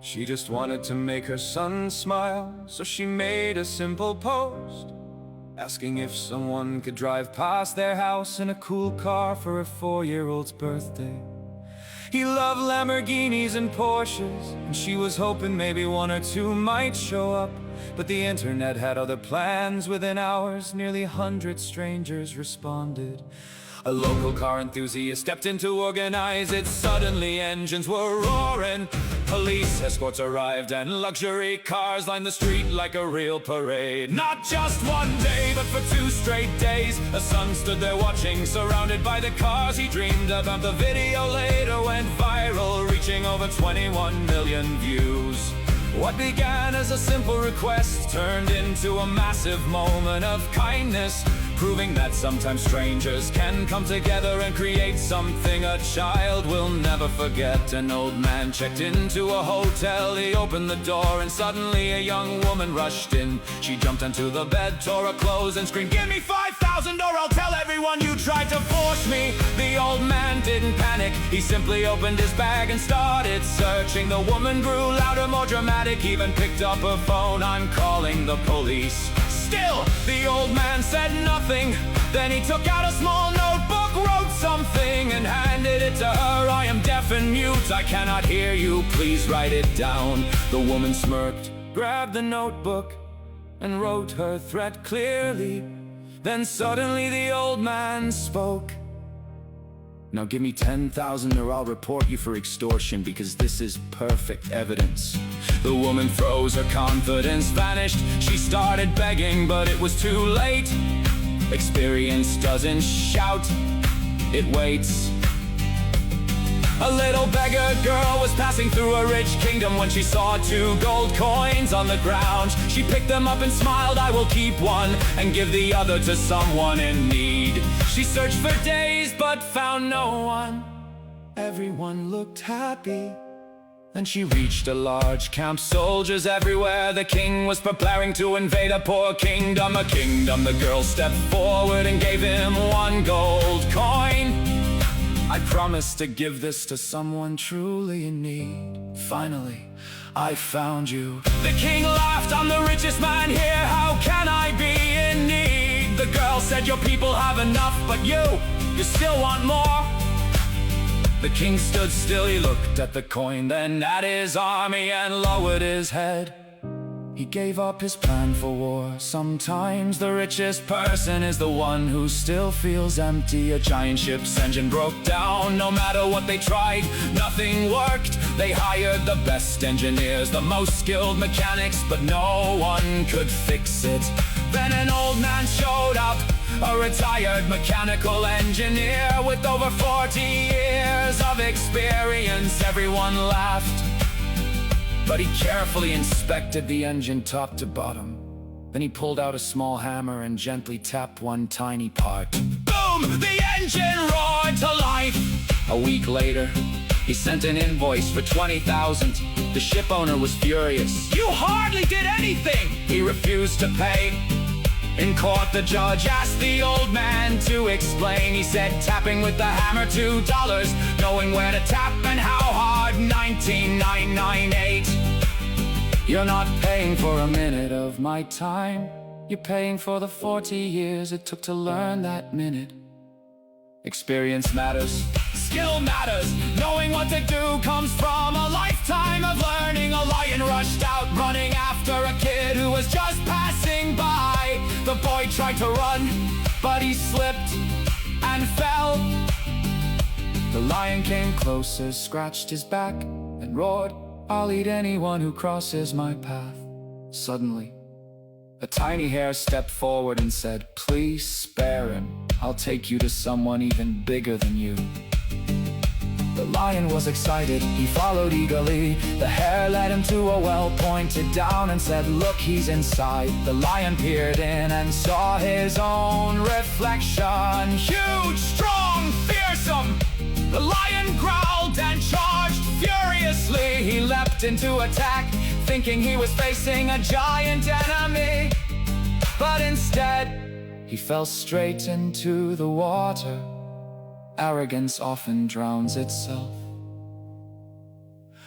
She just wanted to make her son smile, so she made a simple post, asking if someone could drive past their house in a cool car for her 4-year-old's birthday. He loved Lamborghinis and Porsches, and she was hoping maybe one or two might show up. But the internet had other plans. Within hours, nearly 100 strangers responded. A local car enthusiast stepped in to organize it. Suddenly engines were roaring, police escorts arrived, and luxury cars lined the street like a real parade. Not just one day, but for 2 straight days, a son stood there watching, surrounded by the cars he dreamed about. The video later went viral, reaching over 21 million views. What began as a simple request turned into a massive moment of kindness, proving that sometimes strangers can come together and create something a child will never forget. An old man checked into a hotel, he opened the door, and suddenly a young woman rushed in. She jumped onto the bed, tore her clothes, and screamed, "Give me 5,000 or I'll tell everyone you tried to force me." The old man didn't panic, he simply opened his bag and started searching. The woman grew louder, more dramatic, even picked up her phone. "I'm calling the police." Still, the old man said nothing. Then he took out a small notebook, wrote something, and handed it to her. "I am deaf and mute, I cannot hear you, please write it down." The woman smirked, grabbed the notebook, and wrote her threat clearly. Then suddenly the old man spoke. "Now give me 10,000 or I'll report you for extortion, because this is perfect evidence." The woman froze, her confidence vanished. She started begging, but it was too late. Experience doesn't shout, it waits. A little beggar girl was passing through a rich kingdom when she saw 2 gold coins on the ground. She picked them up and smiled, "I will keep one and give the other to someone in need." She searched for days but found no one. Everyone looked happy. Then she reached a large camp, soldiers everywhere. The king was preparing to invade a poor kingdom. A kingdom. The girl stepped forward and gave him 1 gold coin. "I promise to give this to someone truly in need. Finally, I found you." The king laughed, "I'm the richest man here, how can I be in need?" The girl said, "Your people have enough, but you still want more." The king stood still, he looked at the coin, then at his army, and lowered his head. He gave up his plan for war. Sometimes the richest person is the one who still feels empty. A giant ship's engine broke down. No matter what they tried, nothing worked. They hired the best engineers, the most skilled mechanics, but no one could fix it. Then an old man showed up, a retired mechanical engineer with over 40 years of experience. Everyone laughed, but he carefully inspected the engine top to bottom. Then he pulled out a small hammer and gently tapped one tiny part. Boom! The engine roared to life! A week later, he sent an invoice for 20,000. The ship owner was furious. "You hardly did anything!" He refused to pay. In court, the judge asked the old man to explain. He said, "Tapping with the hammer, $2. Knowing where to tap and how hard, 19,998. You're not paying for a minute of my time. You're paying for the 40 years it took to learn that minute." Experience matters, skill matters. Knowing what to do comes from a lifetime of learning. A lion rushed out, running after a kid who was just passing by. The boy tried to run, but he slipped and fell. The lion came closer, scratched his back, and roared, "I'll eat anyone who crosses my path." Suddenly, a tiny hare stepped forward and said, "Please spare him. I'll take you to someone even bigger than you." The lion was excited, he followed eagerly. The hare led him to a well, pointed down and said, "Look, he's inside." The lion peered in and saw his own reflection. Huge, strong, fearsome. The lion growled and charged furiously. He leapt into attack, thinking he was facing a giant enemy. But instead, he fell straight into the water. Arrogance often drowns itself.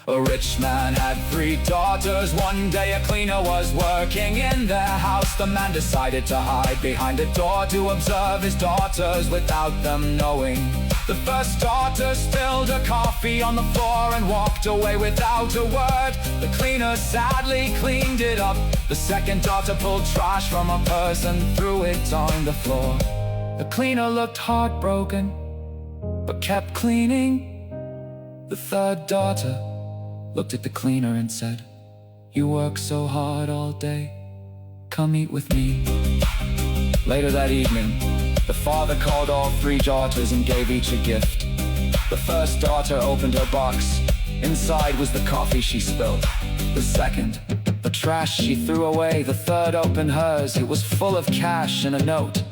A rich man had 3 daughters. One day a cleaner was working in their house. The man decided to hide behind a door to observe his daughters without them knowing. The first daughter spilled her coffee on the floor and walked away without a word. The cleaner sadly cleaned it up. The second daughter pulled trash from her purse and threw it on the floor. The cleaner looked heartbroken, but kept cleaning. The third daughter looked at the cleaner and said, "You work so hard all day, come eat with me." Later that evening, the father called all 3 daughters and gave each a gift. The first daughter opened her box. Inside was the coffee she spilled. The second, the trash she threw away. The third opened hers. It was full of cash and a note.